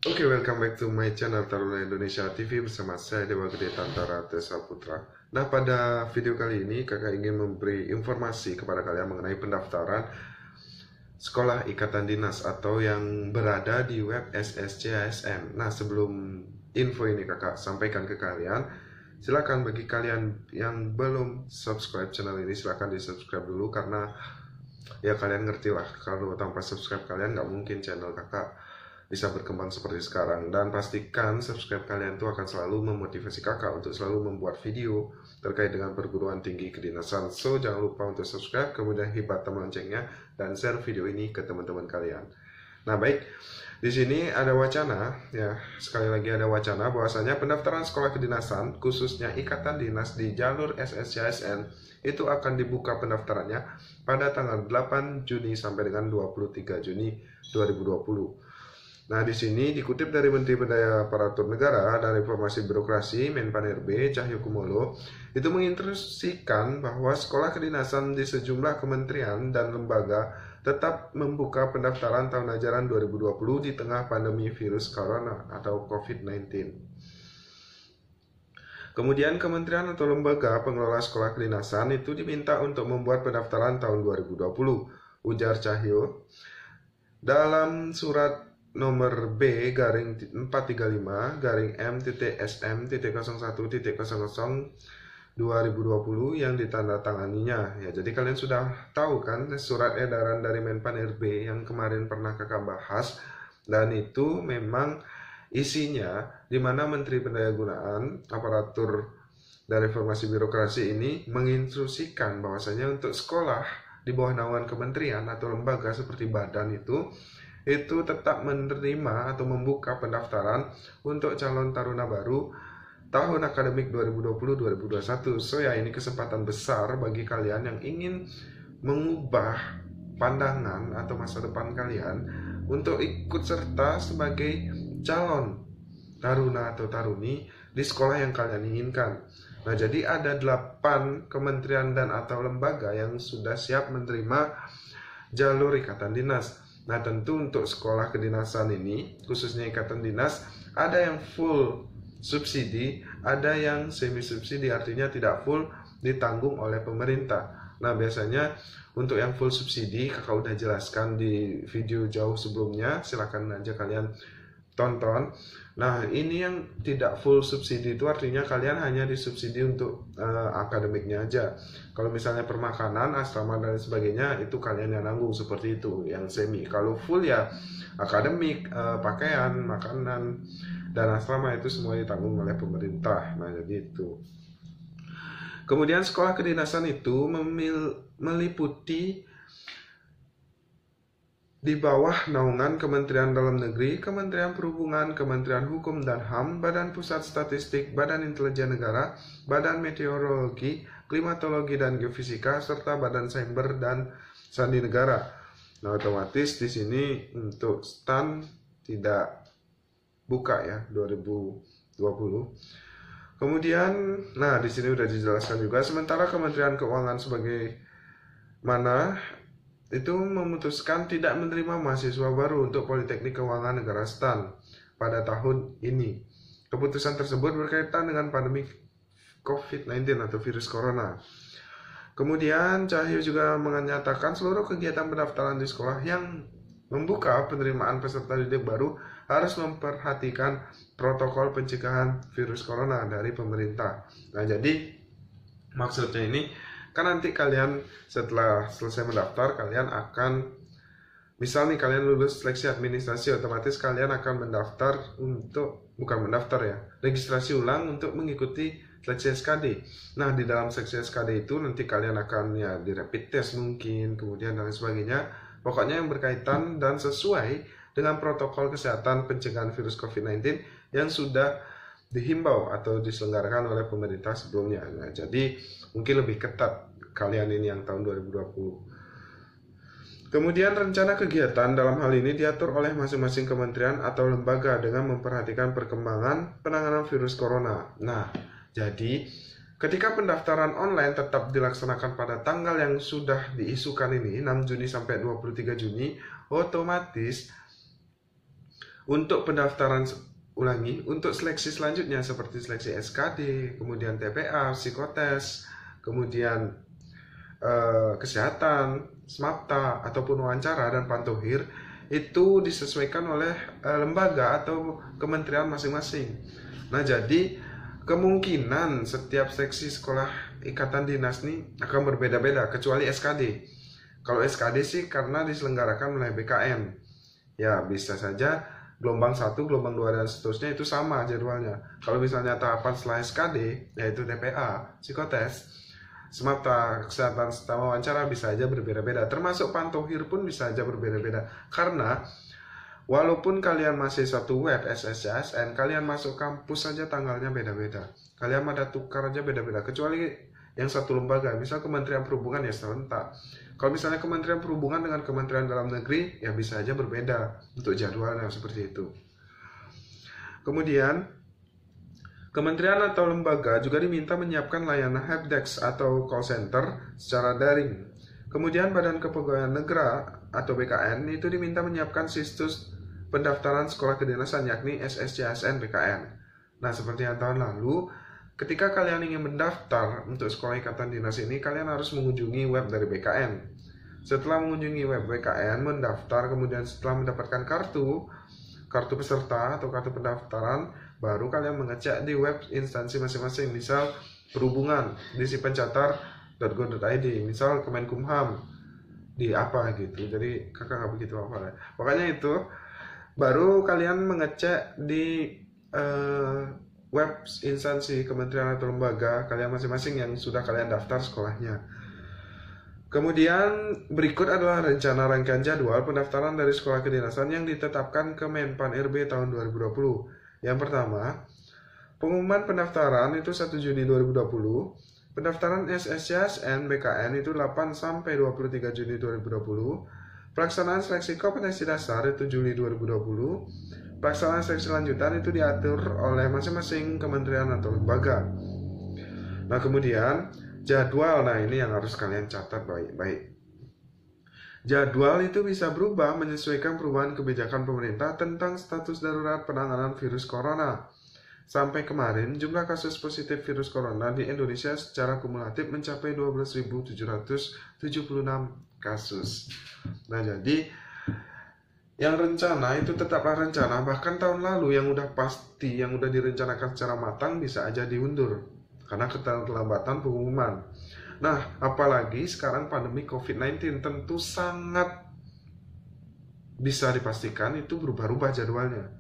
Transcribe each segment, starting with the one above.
Oke, welcome back to my channel Taruna Indonesia TV bersama saya Dewa Gede Tantara Tesa Putra. Nah, pada video kali ini kakak ingin memberi informasi kepada kalian mengenai pendaftaran Sekolah Ikatan Dinas atau yang berada di web SSCASN. Nah, sebelum info ini kakak sampaikan ke kalian, silakan bagi kalian yang belum subscribe channel ini silakan di subscribe dulu, karena ya kalian ngerti lah, kalau tanpa subscribe kalian nggak mungkin channel kakak bisa berkembang seperti sekarang. Dan pastikan subscribe kalian tuh akan selalu memotivasi kakak untuk selalu membuat video terkait dengan perguruan tinggi kedinasan. So jangan lupa untuk subscribe, kemudian hit tombol loncengnya dan share video ini ke teman-teman kalian. Nah baik, di sini ada wacana, ya sekali lagi ada wacana bahwasanya pendaftaran sekolah kedinasan khususnya ikatan dinas di jalur SSCASN itu akan dibuka pendaftarannya pada tanggal 8 Juni sampai dengan 23 Juni 2020. Nah, di sini dikutip dari Menteri Pendaya Aparatur Negara dan Reformasi Birokrasi Menpan RB Cahyokumolo itu menginstruksikan bahwa sekolah kedinasan di sejumlah kementerian dan lembaga tetap membuka pendaftaran tahun ajaran 2020 di tengah pandemi virus corona atau COVID-19. Kemudian kementerian atau lembaga pengelola sekolah kedinasan itu diminta untuk membuat pendaftaran tahun 2020, ujar Cahyo dalam surat nomor B garing 435 garing M.SM.01.00 2020 yang ditandatanganinya. Ya, jadi kalian sudah tahu kan surat edaran dari Menpan RB yang kemarin pernah kakak bahas, dan itu memang isinya di mana Menteri Pendayagunaan Aparatur dan Reformasi Birokrasi ini menginstruksikan bahwasanya untuk sekolah di bawah naungan kementerian atau lembaga seperti badan itu tetap menerima atau membuka pendaftaran untuk calon taruna baru tahun akademik 2020-2021. So ya, ini kesempatan besar bagi kalian yang ingin mengubah pandangan atau masa depan kalian untuk ikut serta sebagai calon taruna atau taruni di sekolah yang kalian inginkan. Nah, jadi ada 8 kementerian dan atau lembaga yang sudah siap menerima jalur ikatan dinas. Nah, tentu untuk sekolah kedinasan ini, khususnya ikatan dinas, ada yang full subsidi, ada yang semi subsidi, artinya tidak full ditanggung oleh pemerintah. Nah, biasanya untuk yang full subsidi, kakak udah jelaskan di video jauh sebelumnya, silahkan aja kalian tonton. Nah, ini yang tidak full subsidi itu artinya kalian hanya disubsidi untuk akademiknya aja. Kalau misalnya permakanan, asrama dan sebagainya itu kalian yang nanggung, seperti itu yang semi. Kalau full ya akademik, pakaian, makanan dan asrama itu semua ditanggung oleh pemerintah. Nah, jadi itu. Kemudian sekolah kedinasan itu meliputi di bawah naungan Kementerian Dalam Negeri, Kementerian Perhubungan, Kementerian Hukum dan HAM, Badan Pusat Statistik, Badan Intelijen Negara, Badan Meteorologi, Klimatologi dan Geofisika, serta Badan Cyber dan Sandi Negara. Nah, otomatis di sini untuk STAN tidak buka ya 2020. Kemudian, nah di sini udah dijelaskan juga, sementara Kementerian Keuangan sebagai mana itu memutuskan tidak menerima mahasiswa baru untuk Politeknik Keuangan Negara STAN pada tahun ini. Keputusan tersebut berkaitan dengan pandemi COVID-19 atau virus corona. Kemudian Cahyo juga menyatakan seluruh kegiatan pendaftaran di sekolah yang membuka penerimaan peserta didik baru harus memperhatikan protokol pencegahan virus corona dari pemerintah. Nah, jadi maksudnya ini kan nanti kalian setelah selesai mendaftar, kalian akan, misal nih kalian lulus seleksi administrasi, otomatis kalian akan mendaftar untuk, bukan mendaftar ya, registrasi ulang untuk mengikuti seleksi SKD. Nah, di dalam seleksi SKD itu nanti kalian akan ya di rapid test mungkin, kemudian dan sebagainya. Pokoknya yang berkaitan dan sesuai dengan protokol kesehatan pencegahan virus COVID-19 yang sudah dihimbau atau diselenggarakan oleh pemerintah sebelumnya. Nah, jadi mungkin lebih ketat kalian ini yang tahun 2020. Kemudian rencana kegiatan dalam hal ini diatur oleh masing-masing kementerian atau lembaga dengan memperhatikan perkembangan penanganan virus corona. Nah, jadi ketika pendaftaran online tetap dilaksanakan pada tanggal yang sudah diisukan ini, 6 Juni sampai 23 Juni, otomatis Untuk pendaftaran ulangi, untuk seleksi selanjutnya seperti seleksi SKD, kemudian TPA, psikotes, kemudian kesehatan, SMAPTA, ataupun wawancara dan pantohir, itu disesuaikan oleh lembaga atau kementerian masing-masing. Nah, jadi kemungkinan setiap seksi sekolah ikatan dinas ini akan berbeda-beda, kecuali SKD. Kalau SKD sih karena diselenggarakan oleh BKN, ya bisa saja gelombang 1, gelombang 2, dan seterusnya itu sama jadwalnya. Kalau misalnya tahapan setelah SKD, yaitu TPA, psikotes, SMAPTA, kesehatan serta wawancara bisa aja berbeda-beda. Termasuk pantohir pun bisa aja berbeda-beda. Karena walaupun kalian masih satu web SSCSN, kalian masuk kampus saja tanggalnya beda-beda. Kalian ada tukar aja beda-beda. Kecuali yang satu lembaga, misal Kementerian Perhubungan ya serentak. Kalau misalnya Kementerian Perhubungan dengan Kementerian Dalam Negeri, ya bisa aja berbeda untuk jadwalnya seperti itu. Kemudian, kementerian atau lembaga juga diminta menyiapkan layanan helpdesk atau call center secara daring. Kemudian Badan Kepegawaian Negara atau BKN itu diminta menyiapkan situs pendaftaran sekolah kedinasan yakni SSCSN BKN. Nah, seperti yang tahun lalu, ketika kalian ingin mendaftar untuk sekolah ikatan dinas ini, kalian harus mengunjungi web dari BKN. Setelah mengunjungi web BKN, mendaftar, kemudian setelah mendapatkan kartu peserta atau kartu pendaftaran, baru kalian mengecek di web instansi masing-masing, misal perhubungan di sipencatar.go.id, misal Kemenkumham di apa gitu. Jadi kakak nggak begitu apa. Pokoknya itu baru kalian mengecek di web instansi kementerian atau lembaga kalian masing-masing yang sudah kalian daftar sekolahnya. Kemudian berikut adalah rencana rangkaian jadwal pendaftaran dari sekolah kedinasan yang ditetapkan Kemenpan RB tahun 2020. Yang pertama, pengumuman pendaftaran itu 1 Juni 2020, pendaftaran SSCSN BKN itu 8 sampai 23 Juni 2020, pelaksanaan seleksi kompetensi dasar itu Juli 2020, pelaksanaan seleksi lanjutan itu diatur oleh masing-masing kementerian atau lembaga. Nah, kemudian jadwal, nah ini yang harus kalian catat baik-baik. Jadwal itu bisa berubah menyesuaikan perubahan kebijakan pemerintah tentang status darurat penanganan virus corona. Sampai kemarin, jumlah kasus positif virus corona di Indonesia secara kumulatif mencapai 12.776 kasus. Nah, jadi yang rencana itu tetaplah rencana, bahkan tahun lalu yang udah pasti, yang udah direncanakan secara matang bisa aja diundur karena keterlambatan pengumuman. Nah, apalagi sekarang pandemi COVID-19 tentu sangat bisa dipastikan itu berubah-ubah jadwalnya,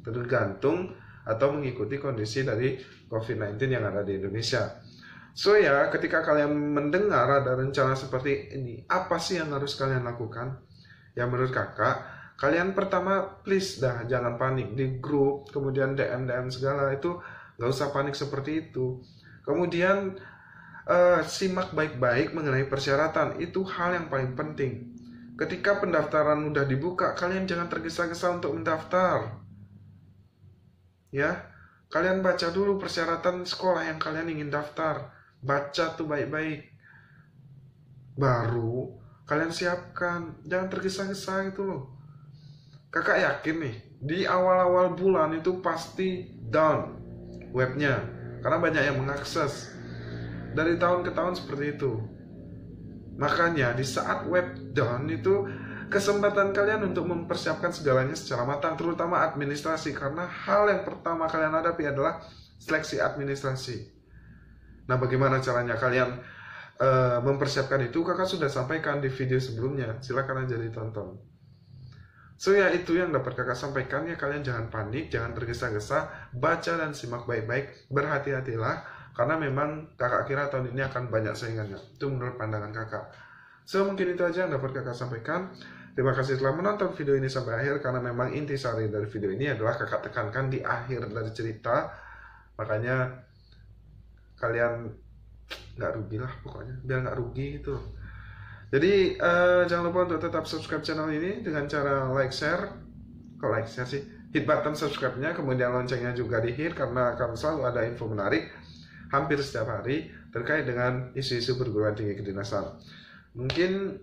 tergantung atau mengikuti kondisi dari COVID-19 yang ada di Indonesia. So ya, ketika kalian mendengar ada rencana seperti ini, apa sih yang harus kalian lakukan? Ya menurut kakak, kalian pertama please dah jangan panik di grup, kemudian DM segala itu gak usah panik seperti itu. Kemudian simak baik-baik mengenai persyaratan, itu hal yang paling penting. Ketika pendaftaran udah dibuka, kalian jangan tergesa-gesa untuk mendaftar. Ya, kalian baca dulu persyaratan sekolah yang kalian ingin daftar. Baca tuh baik-baik. Baru kalian siapkan, jangan tergesa-gesa gitu loh. Kakak yakin nih, di awal-awal bulan itu pasti down webnya, karena banyak yang mengakses. Dari tahun ke tahun seperti itu. Makanya di saat web down itu kesempatan kalian untuk mempersiapkan segalanya secara matang, terutama administrasi, karena hal yang pertama kalian hadapi adalah seleksi administrasi. Nah, bagaimana caranya kalian mempersiapkan itu? Kakak sudah sampaikan di video sebelumnya, silakan aja ditonton. So ya, itu yang dapat kakak sampaikan. Ya, kalian jangan panik, jangan tergesa-gesa, baca dan simak baik-baik, berhati-hatilah. Karena memang kakak kira tahun ini akan banyak saingannya. Itu menurut pandangan kakak. So, mungkin itu aja yang dapat kakak sampaikan. Terima kasih telah menonton video ini sampai akhir. Karena memang intisari dari video ini adalah kakak tekankan di akhir dari cerita. Makanya kalian gak rugi lah pokoknya. Biar gak rugi gitu. Jadi jangan lupa untuk tetap subscribe channel ini dengan cara like, share. Kalau like, share sih, hit button subscribe-nya. Kemudian loncengnya juga di hit, karena akan selalu ada info menarik hampir setiap hari terkait dengan isu-isu perguruan tinggi kedinasan. Mungkin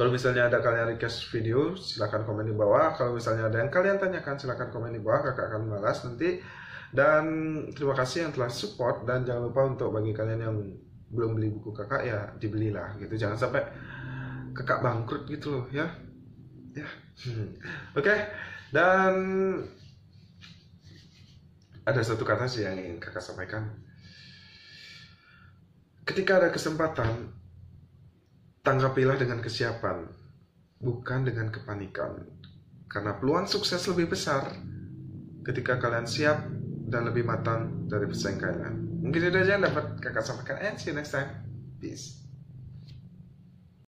Kalau misalnya ada kalian request video, silahkan komen di bawah. Kalau misalnya ada yang kalian tanyakan, silahkan komen di bawah, kakak akan balas nanti. Dan terima kasih yang telah support, dan jangan lupa untuk bagi kalian yang belum beli buku kakak ya dibelilah gitu. Jangan sampai kakak bangkrut gitu loh ya. Oke. Dan ada satu kata sih yang ingin kakak sampaikan. Ketika ada kesempatan, tanggapilah dengan kesiapan, bukan dengan kepanikan. Karena peluang sukses lebih besar ketika kalian siap dan lebih matang dari pesaing kalian. Mungkin itu aja yang dapat kakak sampaikan. And see you next time. Peace.